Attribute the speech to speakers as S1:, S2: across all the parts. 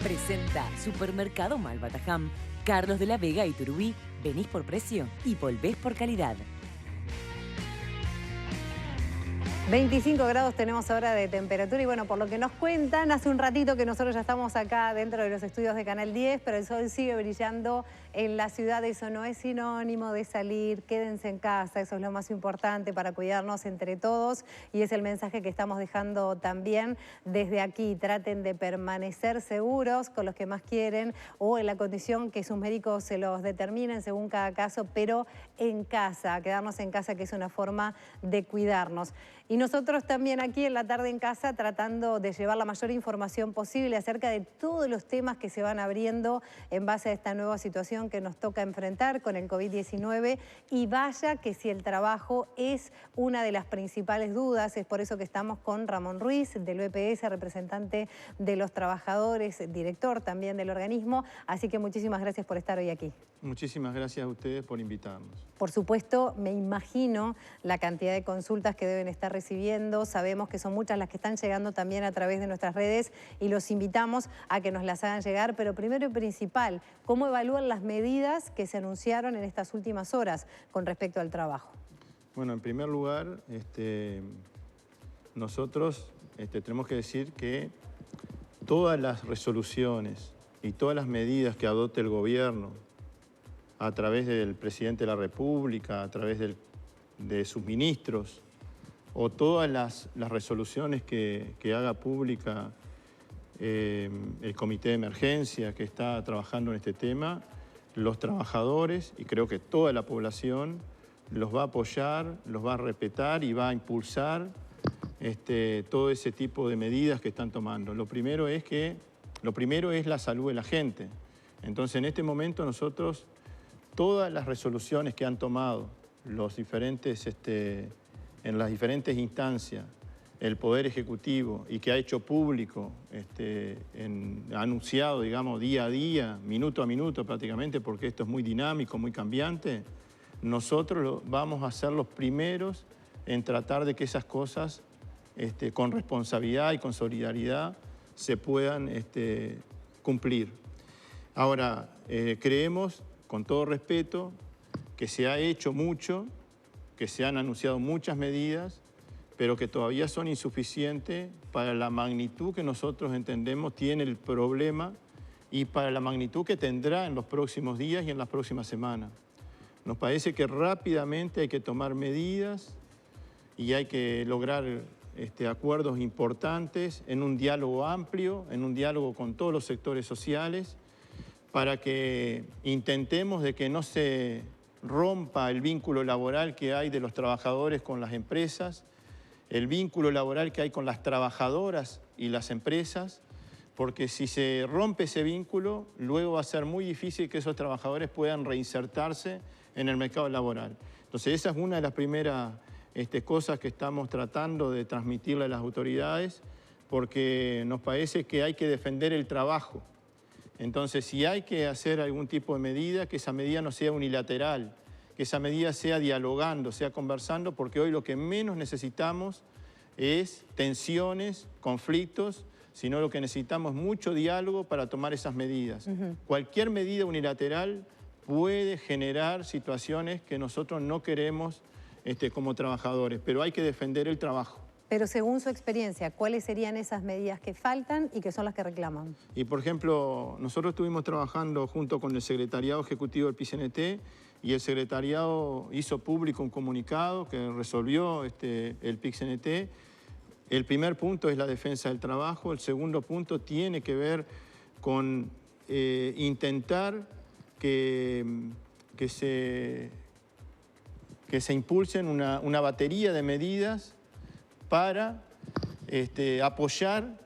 S1: Presenta Supermercado Malbatajam, Carlos de la Vega y Turubí. Venís por precio y volvés por calidad.
S2: 25 grados tenemos ahora de temperatura y bueno, por lo que nos cuentan, hace un ratito que nosotros ya estamos acá dentro de los estudios de Canal 10, pero el sol sigue brillando en la ciudad. Eso no es sinónimo de salir, quédense en casa, eso es lo más importante para cuidarnos entre todos y es el mensaje que estamos dejando también desde aquí. Traten de permanecer seguros con los que más quieren o en la condición que sus médicos se los determinen según cada caso, pero en casa, quedarnos en casa, que es una forma de cuidarnos. Y nosotros también aquí en la tarde en casa tratando de llevar la mayor información posible acerca de todos los temas que se van abriendo en base a esta nueva situación que nos toca enfrentar con el COVID-19. Y vaya que si el trabajo es una de las principales dudas, es por eso que estamos con Ramón Ruiz del BPS, representante de los trabajadores, director también del organismo. Así que muchísimas gracias por estar hoy aquí.
S3: Muchísimas gracias a ustedes por invitarnos.
S2: Por supuesto, me imagino la cantidad de consultas que deben estar recibiendo. Sabemos que son muchas las que están llegando también a través de nuestras redes y los invitamos a que nos las hagan llegar. Pero primero y principal, ¿cómo evalúan las medidas que se anunciaron en estas últimas horas con respecto al trabajo?
S3: Bueno, en primer lugar, nosotros tenemos que decir que todas las resoluciones y todas las medidas que adopte el gobierno a través del presidente de la República, a través de sus ministros, o todas las resoluciones que haga pública el comité de emergencia que está trabajando en este tema, los trabajadores, y creo que toda la población, los va a apoyar, los va a respetar y va a impulsar todo ese tipo de medidas que están tomando. Lo primero es la salud de la gente. Entonces, en este momento nosotros, todas las resoluciones que han tomado los diferentes, en las diferentes instancias, el Poder Ejecutivo y que ha hecho público, ha anunciado, digamos, día a día, minuto a minuto prácticamente, porque esto es muy dinámico, muy cambiante, nosotros vamos a ser los primeros en tratar de que esas cosas, con responsabilidad y con solidaridad, se puedan cumplir. Ahora, creemos, con todo respeto, que se ha hecho mucho, que se han anunciado muchas medidas, pero que todavía son insuficientes para la magnitud que nosotros entendemos tiene el problema y para la magnitud que tendrá en los próximos días y en las próximas semanas. Nos parece que rápidamente hay que tomar medidas y hay que lograr acuerdos importantes en un diálogo amplio, en un diálogo con todos los sectores sociales, para que intentemos de que no se rompa el vínculo laboral que hay de los trabajadores con las empresas, el vínculo laboral que hay con las trabajadoras y las empresas, porque si se rompe ese vínculo, luego va a ser muy difícil que esos trabajadores puedan reinsertarse en el mercado laboral. Entonces, esa es una de las primeras cosas que estamos tratando de transmitirle a las autoridades, porque nos parece que hay que defender el trabajo. Entonces, si hay que hacer algún tipo de medida, que esa medida no sea unilateral, que esa medida sea dialogando, sea conversando, porque hoy lo que menos necesitamos es tensiones, conflictos, sino lo que necesitamos es mucho diálogo para tomar esas medidas. Cualquier medida unilateral puede generar situaciones que nosotros no queremos como trabajadores, pero hay que defender el trabajo.
S2: Pero según su experiencia, ¿cuáles serían esas medidas que faltan y que son las que reclaman?
S3: Y por ejemplo, nosotros estuvimos trabajando junto con el Secretariado Ejecutivo del PIT-CNT y el Secretariado hizo público un comunicado que resolvió el PIT-CNT. El primer punto es la defensa del trabajo, el segundo punto tiene que ver con intentar que se impulsen una batería de medidas para apoyar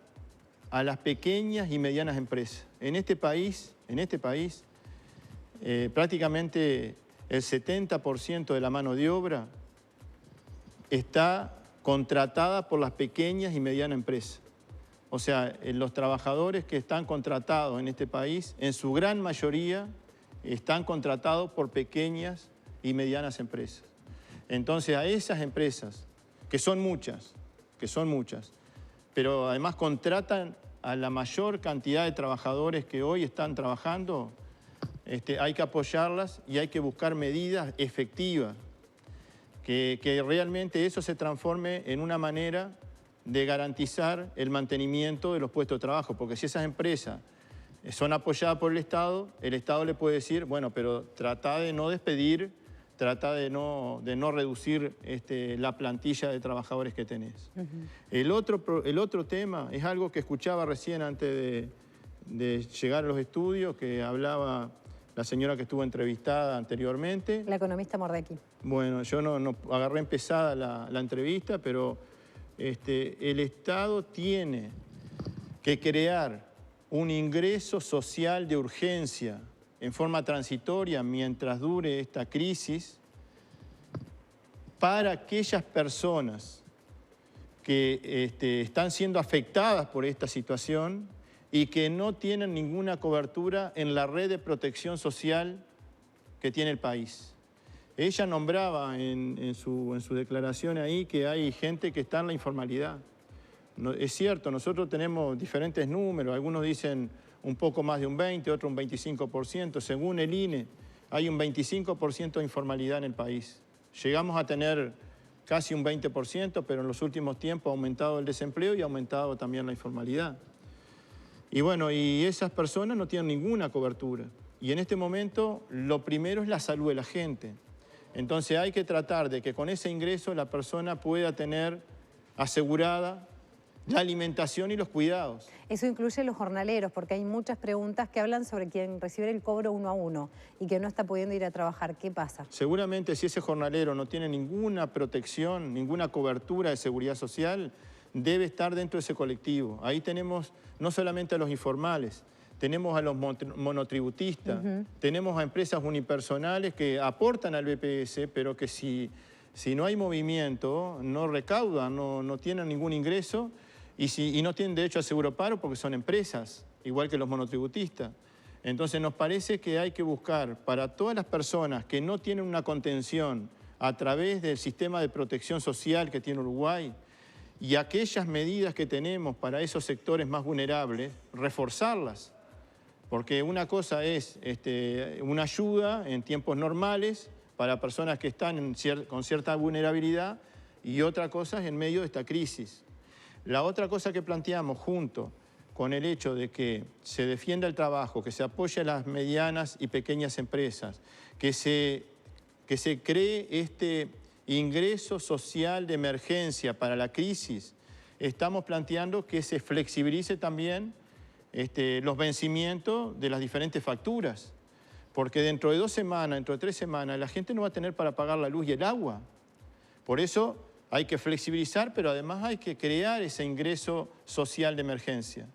S3: a las pequeñas y medianas empresas. En este país, prácticamente el 70% de la mano de obra está contratada por las pequeñas y medianas empresas. O sea, los trabajadores que están contratados en este país, en su gran mayoría, están contratados por pequeñas y medianas empresas. Entonces, a esas empresas, que son muchas, pero además contratan a la mayor cantidad de trabajadores que hoy están trabajando, hay que apoyarlas y hay que buscar medidas efectivas, que realmente eso se transforme en una manera de garantizar el mantenimiento de los puestos de trabajo, porque si esas empresas son apoyadas por el Estado le puede decir, bueno, pero trata de no despedir, trata de no reducir la plantilla de trabajadores que tenés. El otro tema es algo que escuchaba recién antes de llegar a los estudios, que hablaba la señora que estuvo entrevistada anteriormente.
S2: La economista Mordecki.
S3: Bueno, yo no agarré empezada la entrevista, pero el Estado tiene que crear un ingreso social de urgencia en forma transitoria mientras dure esta crisis para aquellas personas que están siendo afectadas por esta situación y que no tienen ninguna cobertura en la red de protección social que tiene el país. Ella nombraba en su declaración ahí que hay gente que está en la informalidad. No, es cierto, nosotros tenemos diferentes números, algunos dicen un poco más de un 20, otros un 25%. Según el INE, hay un 25% de informalidad en el país. Llegamos a tener casi un 20%, pero en los últimos tiempos ha aumentado el desempleo y ha aumentado también la informalidad. Y bueno, y esas personas no tienen ninguna cobertura. Y en este momento lo primero es la salud de la gente. Entonces hay que tratar de que con ese ingreso la persona pueda tener asegurada la alimentación y los cuidados.
S2: Eso incluye los jornaleros, porque hay muchas preguntas que hablan sobre quien recibe el cobro 1 a 1 y que no está pudiendo ir a trabajar. ¿Qué pasa?
S3: Seguramente si ese jornalero no tiene ninguna protección, ninguna cobertura de seguridad social, debe estar dentro de ese colectivo. Ahí tenemos no solamente a los informales, tenemos a los monotributistas, tenemos a empresas unipersonales que aportan al BPS, pero que si no hay movimiento, no recaudan, no tienen ningún ingreso y no tienen derecho a seguro paro porque son empresas, igual que los monotributistas. Entonces nos parece que hay que buscar para todas las personas que no tienen una contención a través del sistema de protección social que tiene Uruguay y aquellas medidas que tenemos para esos sectores más vulnerables, reforzarlas. Porque una cosa es una ayuda en tiempos normales para personas que están con cierta vulnerabilidad y otra cosa es en medio de esta crisis. La otra cosa que planteamos junto con el hecho de que se defienda el trabajo, que se apoye a las medianas y pequeñas empresas, que se cree este ingreso social de emergencia para la crisis, estamos planteando que se flexibilice también los vencimientos de las diferentes facturas, porque dentro de 2 semanas, dentro de 3 semanas, la gente no va a tener para pagar la luz y el agua. Por eso hay que flexibilizar, pero además hay que crear ese ingreso social de emergencia.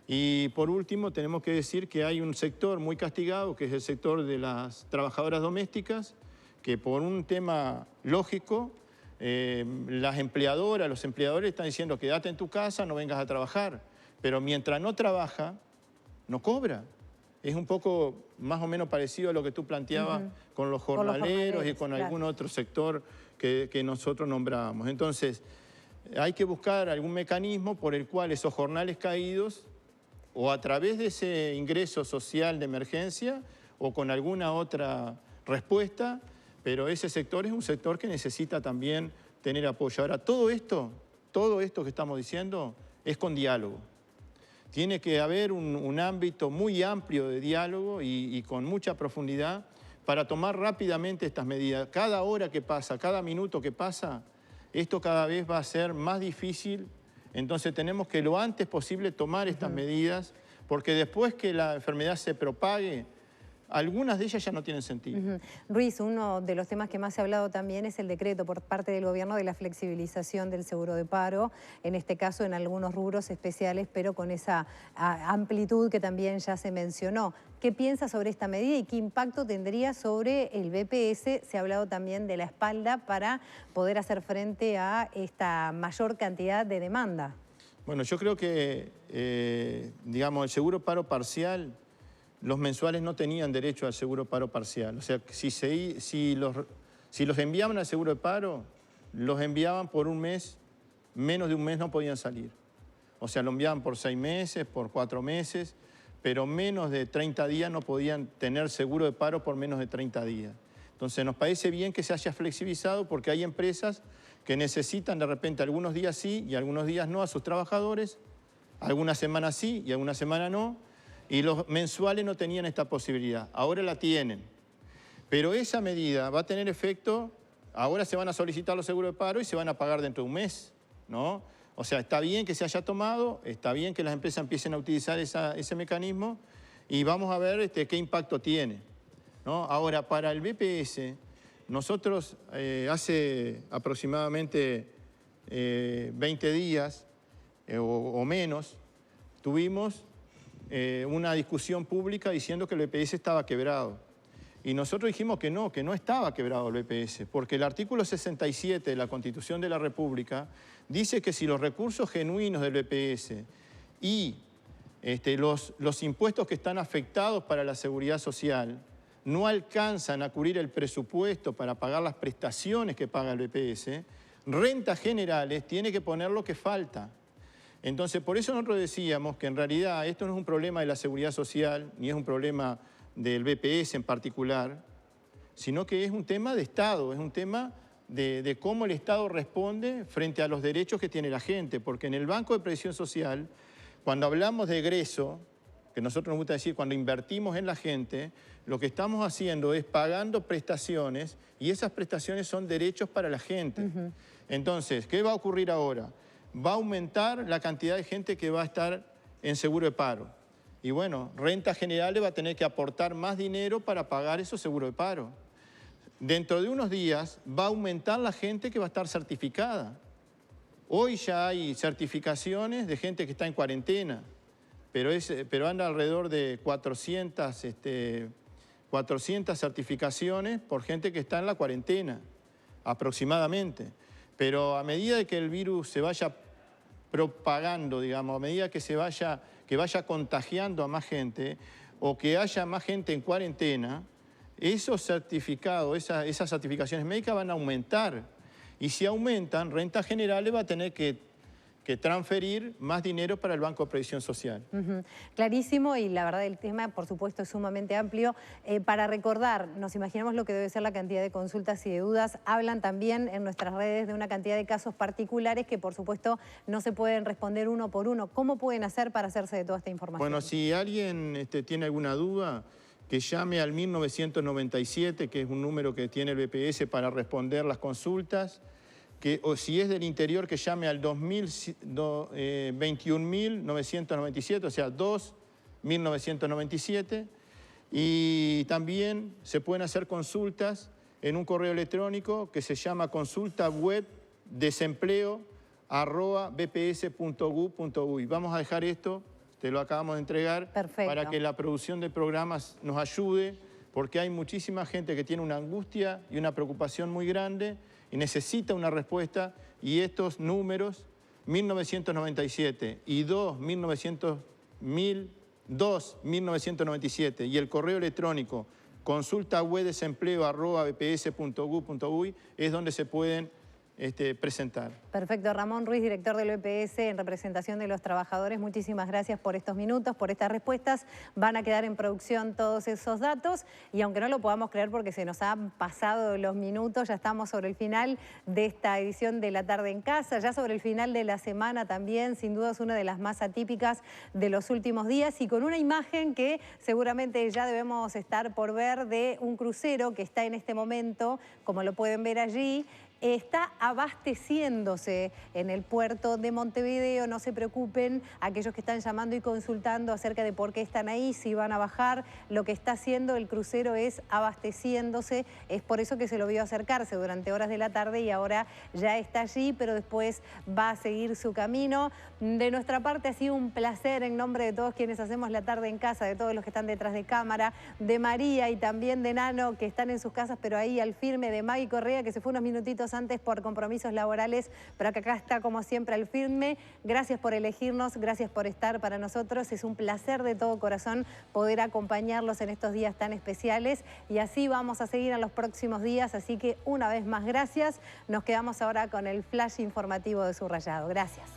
S3: Y por último, tenemos que decir que hay un sector muy castigado, que es el sector de las trabajadoras domésticas, que por un tema lógico, las empleadoras, los empleadores están diciendo quédate en tu casa, no vengas a trabajar. Pero mientras no trabaja, no cobra. Es un poco más o menos parecido a lo que tú planteabas con los jornaleros y con algún otro sector que nosotros nombrábamos. Entonces, hay que buscar algún mecanismo por el cual esos jornales caídos, o a través de ese ingreso social de emergencia, o con alguna otra respuesta, pero ese sector es un sector que necesita también tener apoyo. Ahora, todo esto que estamos diciendo es con diálogo. Tiene que haber un ámbito muy amplio de diálogo y con mucha profundidad para tomar rápidamente estas medidas. Cada hora que pasa, cada minuto que pasa, esto cada vez va a ser más difícil. Entonces tenemos que lo antes posible tomar estas medidas, porque después que la enfermedad se propague, algunas de ellas ya no tienen sentido.
S2: Ruiz, uno de los temas que más se ha hablado también es el decreto por parte del gobierno de la flexibilización del seguro de paro, en este caso en algunos rubros especiales, pero con esa amplitud que también ya se mencionó. ¿Qué piensa sobre esta medida y qué impacto tendría sobre el BPS? Se ha hablado también de la espalda para poder hacer frente a esta mayor cantidad de demanda.
S3: Bueno, yo creo que, digamos, el seguro paro parcial, los mensuales no tenían derecho al seguro paro parcial. O sea, si los enviaban al seguro de paro, los enviaban por un mes, menos de un mes no podían salir. o sea, lo enviaban por 6 meses, por 4 meses, pero menos de 30 días no podían tener seguro de paro por menos de 30 días. Entonces nos parece bien que se haya flexibilizado porque hay empresas que necesitan de repente algunos días sí y algunos días no a sus trabajadores, algunas semanas sí y algunas semanas no, y los mensuales no tenían esta posibilidad, ahora la tienen. Pero esa medida va a tener efecto, ahora se van a solicitar los seguros de paro y se van a pagar dentro de un mes, ¿no? O sea, está bien que se haya tomado, está bien que las empresas empiecen a utilizar ese mecanismo y vamos a ver qué impacto tiene, ¿no? Ahora, para el BPS, nosotros hace aproximadamente 20 días o menos tuvimos una discusión pública diciendo que el BPS estaba quebrado. Y nosotros dijimos que no estaba quebrado el BPS, porque el artículo 67 de la Constitución de la República dice que si los recursos genuinos del BPS y los impuestos que están afectados para la seguridad social no alcanzan a cubrir el presupuesto para pagar las prestaciones que paga el BPS, Rentas Generales tiene que poner lo que falta. Entonces, por eso nosotros decíamos que en realidad esto no es un problema de la seguridad social, ni es un problema del BPS en particular, sino que es un tema de Estado, es un tema de cómo el Estado responde frente a los derechos que tiene la gente, porque en el Banco de Previsión Social, cuando hablamos de egreso, que nosotros nos gusta decir cuando invertimos en la gente, lo que estamos haciendo es pagando prestaciones y esas prestaciones son derechos para la gente. Entonces, ¿qué va a ocurrir ahora? Va a aumentar la cantidad de gente que va a estar en seguro de paro. Y bueno, Rentas Generales va a tener que aportar más dinero para pagar esos seguros de paro. Dentro de unos días va a aumentar la gente que va a estar certificada. Hoy ya hay certificaciones de gente que está en cuarentena, pero anda alrededor de 400 certificaciones por gente que está en la cuarentena, aproximadamente. Pero a medida de que el virus se vaya propagando, digamos, a medida que vaya contagiando a más gente o que haya más gente en cuarentena, esos certificados, esas certificaciones médicas van a aumentar. Y si aumentan, Rentas Generales va a tener que transferir más dinero para el Banco de Previsión Social.
S2: Clarísimo, y la verdad el tema, por supuesto, es sumamente amplio. Para recordar, nos imaginamos lo que debe ser la cantidad de consultas y de dudas. Hablan también en nuestras redes de una cantidad de casos particulares que, por supuesto, no se pueden responder uno por uno. ¿Cómo pueden hacer para hacerse de toda esta información?
S3: Bueno, si alguien tiene alguna duda, que llame al 1997, que es un número que tiene el BPS para responder las consultas. O si es del interior, que llame al 21.997, o sea, 2.997. Y también se pueden hacer consultas en un correo electrónico que se llama consultawebdesempleo@bps.gov.uy. Vamos a dejar esto, te lo acabamos de entregar.
S2: Perfecto.
S3: Para que la producción de programas nos ayude, porque hay muchísima gente que tiene una angustia y una preocupación muy grande y necesita una respuesta, y estos números, 1997 y 2.1997, y el correo electrónico consultawebdesempleo@bps.gov.uy es donde se pueden presentar.
S2: Perfecto. Ramón Ruiz, director del BPS en representación de los trabajadores, muchísimas gracias por estos minutos, por estas respuestas. Van a quedar en producción todos esos datos y aunque no lo podamos creer porque se nos han pasado los minutos, ya estamos sobre el final de esta edición de La Tarde en Casa, ya sobre el final de la semana también, sin duda es una de las más atípicas de los últimos días y con una imagen que seguramente ya debemos estar por ver de un crucero que está en este momento, como lo pueden ver allí, está abasteciéndose en el puerto de Montevideo. No se preocupen aquellos que están llamando y consultando acerca de por qué están ahí, si van a bajar. Lo que está haciendo el crucero es abasteciéndose. Es por eso que se lo vio acercarse durante horas de la tarde y ahora ya está allí, pero después va a seguir su camino. De nuestra parte ha sido un placer en nombre de todos quienes hacemos La Tarde en Casa, de todos los que están detrás de cámara, de María y también de Nano, que están en sus casas, pero ahí al firme, de Maggie Correa, que se fue unos minutitos antes por compromisos laborales, pero que acá está como siempre al firme. Gracias por elegirnos, gracias por estar para nosotros. Es un placer de todo corazón poder acompañarlos en estos días tan especiales y así vamos a seguir en los próximos días. Así que una vez más, gracias. Nos quedamos ahora con el flash informativo de Subrayado. Gracias.